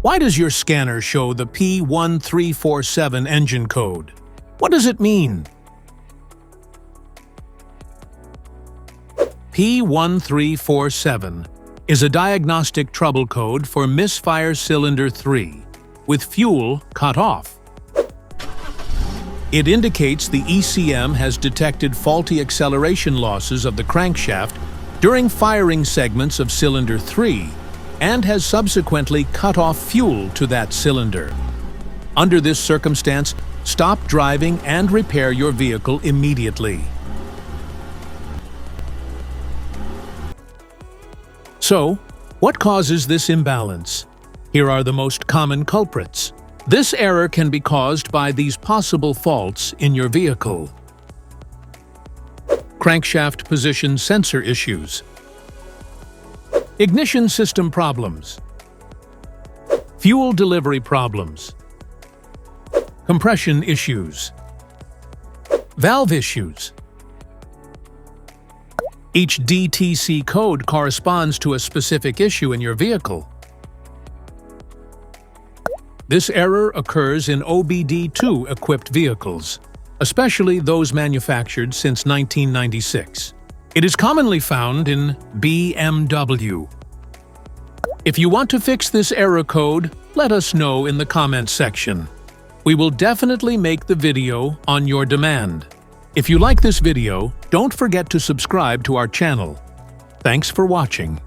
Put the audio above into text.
Why does your scanner show the P1347 engine code? What does it mean? P1347 is a diagnostic trouble code for misfire cylinder 3 with fuel cut off. It indicates the ECM has detected faulty acceleration losses of the crankshaft during firing segments of cylinder 3 and has subsequently cut off fuel to that cylinder. Under this circumstance, stop driving and repair your vehicle immediately. So, what causes this imbalance? Here are the most common culprits. This error can be caused by these possible faults in your vehicle. Crankshaft position sensor issues. Ignition system problems. Fuel delivery problems. Compression issues. Valve issues. Each DTC code corresponds to a specific issue in your vehicle. This error occurs in OBD2 equipped vehicles, especially those manufactured since 1996. It is commonly found in BMW. If you want to fix this error code, let us know in the comments section. We will definitely make the video on your demand. If you like this video, don't forget to subscribe to our channel. Thanks for watching.